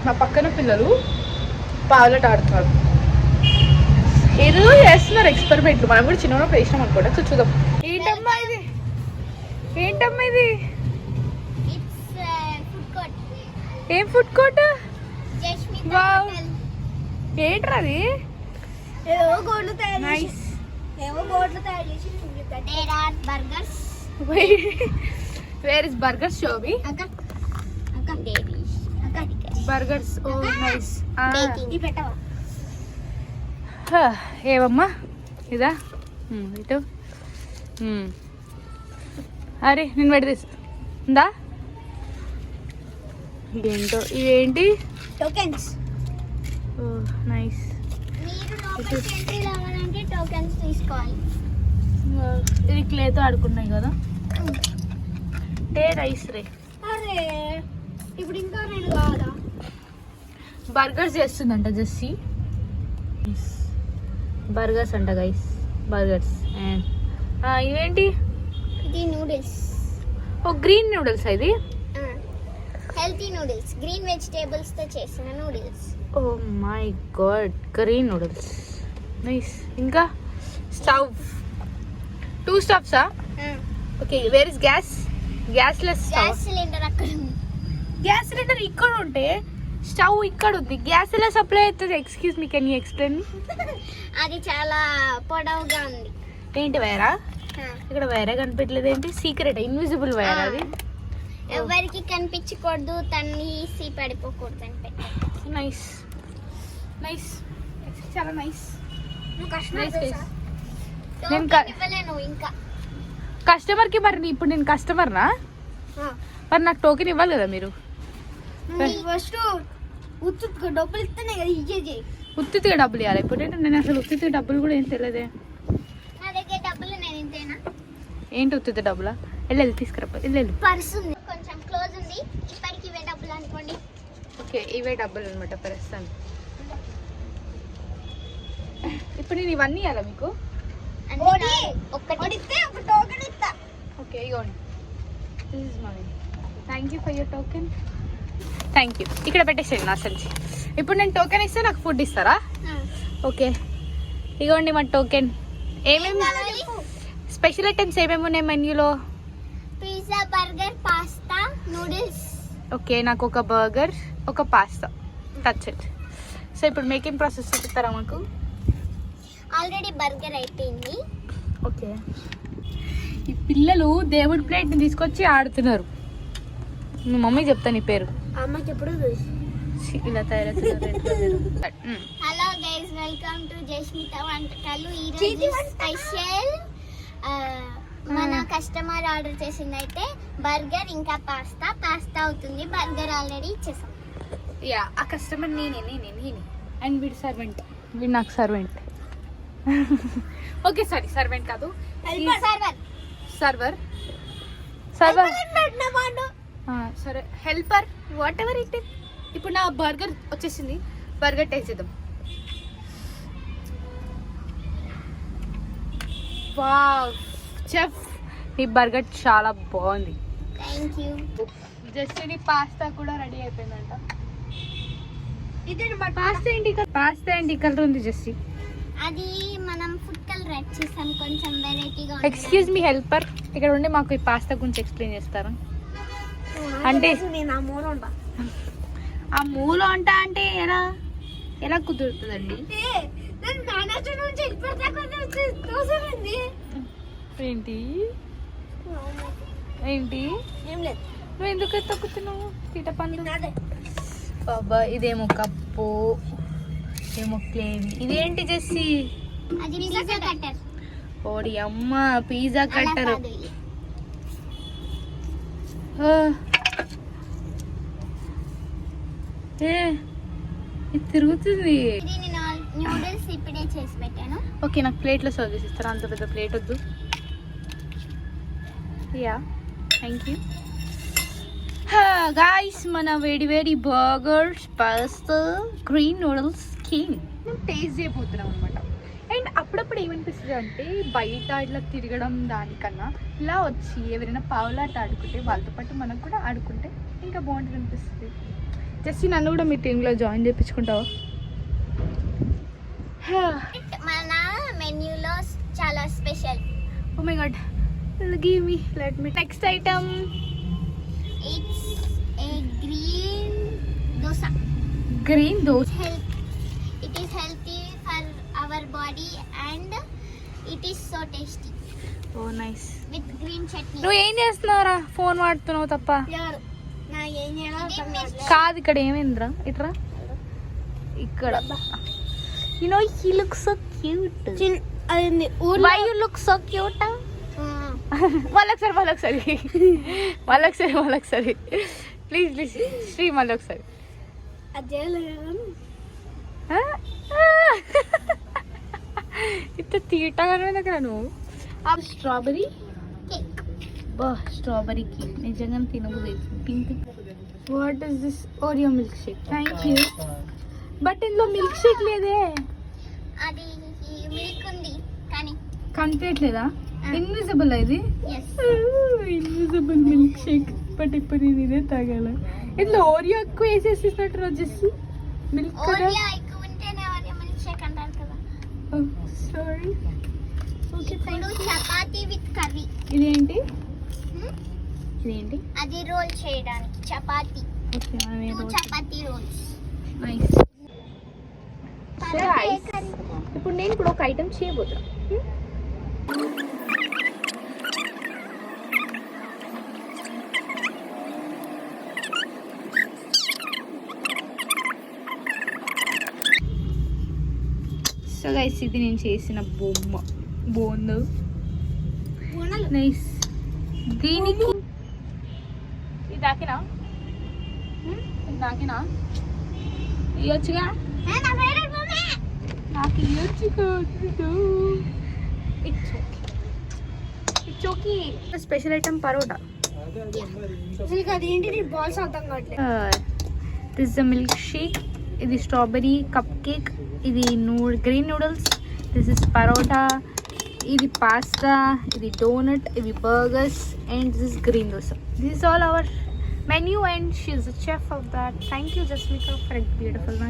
మా పక్కన పిల్లలు పావులాట ఆడుతున్నారు. ఏదో చేస్తున్నారు ఎక్స్పెరిమెంట్లు. మనం కూడా చిన్నప్పుడు వేసినాం అనుకోండి. సో చూద్దాం. ఏంటమ్మా ఇది? ఏంటమ్మా ఇది? ఏం ఫుడ్ కోర్ట్? ఏంట్రా అది? వేర్ ఇస్ బర్గర్స్ షోబి? బర్గర్స్. Oh nice. ఏవమ్మా ఇదా? ఇటు అరే నేను పెట్టి తీసుకుందా? ఇదేంటో, ఇవేంటి? టోకెన్స్. ఓ నైస్. టోకెన్స్ తీసుకోవాలి. ఇది క్లేతో ఆడుకున్నాయి కదా. డే రైస్ రే. అరే ఇప్పుడు ఇంకా రెండు కావాలా? బర్గర్స్ చేస్తుందంట జెస్సీ. బర్గర్స్ అంట గైస్, బర్గర్స్. ఇవేంటి? ఇది నూడిల్స్. Oh green noodles. ఇది హెల్తీ నూడిల్స్, గ్రీన్ వెజిటేబుల్స్ తో చేసిన noodles. Oh my god, green noodles. Nice. ఇంకా స్టవ్, 2 స్టవ్సా? Okay. Where is gas? Gasless gas cylinder అక్కడ ఉంది. గ్యాస్ సిలిండర్ ఇక్కడ ఉంటే స్టవ్ ఇక్కడ ఉంది. గ్యాస్ ఎలా సప్లై అవుతుంది? Excuse me, can you explain? అది చాలా పొడవుగా ఉంది. ఏంటి వైరా? ఇక్కడ వైరా కనిపించలేదు. ఏంటి? సీక్రెట్, ఇన్విజిబుల్ వైర్ అది. ఎవరికి కనిపించకూడదు, తన్నేసి పడిపోకూడదు అంటే. నైస్ నైస్, చాలా నైస్. ఇవ్వలేను ఇంకా కస్టమర్ కి. మరి ఇప్పుడు నేను కస్టమర్నా? మరి నాకు టోకెన్ ఇవ్వాలి కదా మీరు. ఫస్ట్ ఉత్తుగా డబ్బులు ఇస్తేనే కదా ఇచ్చేది. ఉత్తిగా డబ్బులు ఇవ్వాలి. ఇప్పుడు నేను అసలు ఉత్తిగా డబ్బులు కూడా ఏం తెలియదే. నా దగ్గర డబ్బులు నేను ఇంతేనా? ఏంటి ఉత్తిగా డబ్బులా? వెళ్ళి తీసుకురా. వెళ్ళి. పర్స్ ఉంది, కొంచెం క్లోజ్ ఉంది. ఇప్పటికి ఇవే డబ్బులు అనుకోండి. ఓకే, ఇవే డబ్బులు అనమాట ప్రస్తుతం. ఇప్పుడు నేను ఇవన్నీ ఇవ్వాలా మీకు? ఒక్కటి ఇస్తే ఒక టోకెన్ ఇస్తా. ఓకే, ఇగోండి. This is my. Thank you for your token. Thank you. ఇక్కడ పెట్టేసేయండి నా సంచి. ఇప్పుడు నేను టోకెన్ ఇస్తే నాకు ఫుడ్ ఇస్తారా? ఓకే, ఇగోండి మా టోకెన్. ఏమేమి స్పెషల్ ఐటమ్స్ ఏమేమి ఉన్నాయి మెన్యూలో? Pizza, burger, pasta, noodles. Okay, నాకు ఒక బర్గర్, ఒక పాస్తా. Touch it. సో ఇప్పుడు మేకింగ్ ప్రాసెస్ చూపిస్తారా మాకు? ఆల్రెడీ బర్గర్ అయిపోయింది. ఓకే. ఈ పిల్లలు దేవుడి ప్లేట్ని తీసుకొచ్చి ఆడుతున్నారు. మీ మమ్మీ చెప్తా నీ పేరు. అమ్మకి ఎప్పుడు ఇలా తయారవుతున్నారు. Hello guys, welcome to Jasmitha వంటకాలు. ఈరోజు స్పెషల్ మన కస్టమర్ ఆర్డర్ చేసింది అయితే బర్గర్ ఇంకా పాస్తా అవుతుంది. బర్గర్ ఆల్రెడీ ఇచ్చేసాం. యా, ఆ కస్టమర్ నేనే. అండ్ వీడు సర్వెంట్. వీడు నాకు సర్వెంట్. ఓకే, సారీ, సర్వెంట్ కాదు, సర్వర్. సరే, హెల్పర్, వాట్ ఎవర్ ఇట్. ఇప్పుడు నా బర్గర్ వచ్చేసింది. బర్గర్ టేస్ట్ చేద్దాం. వావ్ చెఫ్, ఈ బర్గర్ చాలా బాగుంది. Thank you. జస్ట్ ఇది పాస్తా కూడా రెడీ అయిపోయిందంట. పాస్తా ఏంటి కలర్ ఉంది జస్ట్? అది మనం ఫుడ్ కలర్ యాడ్ చేసాం, కొంచెం వెరైటీగా. ఎక్స్క్యూజ్ మీ హెల్పర్, ఇక్కడ ఉండి మాకు ఈ పాస్తా గురించి ఎక్స్ప్లెయిన్ చేస్తారా? అంటే ఆ మూల అంట అంటే ఎలా కుదురుతుందండి? ఏంటి ఏంటి ఏం లేదు. నువ్వు ఎందుకు తొక్కుతున్నావు తీట పనులు? బాబా, ఇదేమో కప్పు, ఏమో క్లేవి. ఇదేంటి జెస్సీ? అది పిజ్జా కట్టర్. ఓడి అమ్మ, పిజ్జా కట్టర్. ఇది తిరుగుతుంది. నూడిల్స్ ఇప్పుడే చేసి పెట్టాను. ఓకే, నాకు ప్లేట్లో సర్వ్ చేసి ఇస్తారా? అంత పెద్ద ప్లేట్ వద్దు. Yeah, thank you. గాయస్, మన వేడి burgers, pasta, green noodles king taste చేయబోతున్నాం అనమాట. అండ్ అప్పుడప్పుడు ఏమనిపిస్తుంది అంటే, బయట ఇట్లా తిరగడం దానికన్నా ఇలా వచ్చి ఎవరైనా పావులాట ఆడుకుంటే వాళ్ళతో పాటు మనం కూడా ఆడుకుంటే ఇంకా బాగుంటుంది అనిపిస్తుంది. జస్ట్ నన్ను కూడా మీ టీంలో జాయిన్ చేయించుకుంటావా? మన మెన్యూలో చాలా special. Oh my God, give me, let me. Next item, it's a green dosa. Green dosa. It is healthy for our body and it is so tasty oh nice. with green chutney. నువ్వు ఏం చేస్తున్నావురా? Phone వాడుతున్నావు తప్ప. కాదు, ఇక్కడ ఏమైందిరా? ఇట్రా, ఇక్కడ. You know he look so cute. Why you look so cute? వాళ్ళొకసారి ప్లీజ్ శ్రీ, మళ్ళీ ఒకసారి. ఇంత తీటగానే దగ్గర నువ్వు. Strawberry Cake. బా, స్ట్రాబెరీ కేక్ నిజంగా తినబోదు. Pink. What is this? Oreo milk shake. Thank you. But ఇందులో మిల్క్ షేక్ లేదే. అది మిల్క్ ఉంది కానీ కనిపించట్లేదా? ఇన్విజిబుల్ ఇది. yes. Invisible milk shake. But ఇప్పుడు నేను ఇదే తాగాల. ఇందులో ఓరియో ఎక్కువ వేసేసినట్టు రోజేసి మిల్క్ కదా. ఓరియో ఎక్కువ ఉంటేనే ఓరియో మిల్క్ షేక్ అంటారు కదా. సారీ. ఇప్పుడు చపాతీ విత్ కర్రీ. ఇదేంటి? ఇదేంటి? అది రోల్ చేయడానికి chapati. Okay, two chapati rolls. Nice. ఇప్పుడు నేను కూడా ఒక ఐటమ్ చేయబోతున్నా. సో గైస్, ఇది నేను చేసిన బొమ్మ. బాగుంది, నైస్. దీనికి ఇది దాకినా ఇవ్వచ్చుగా, నాకు ఇవ్వచ్చు కాదు. It's okay. Special item parotta. Balls అర్థం కావట్లేదు. This the milkshake. ఇది స్ట్రాబెరీ కప్ కేక్. ఇది green noodles. This is parotta. ఇది పాస్తా. ఇది డోనట్. ఇవి burgers. And this is green dosa. This is all our menu and she is the chef of that. Thank you, Jasmika, for a beautiful night.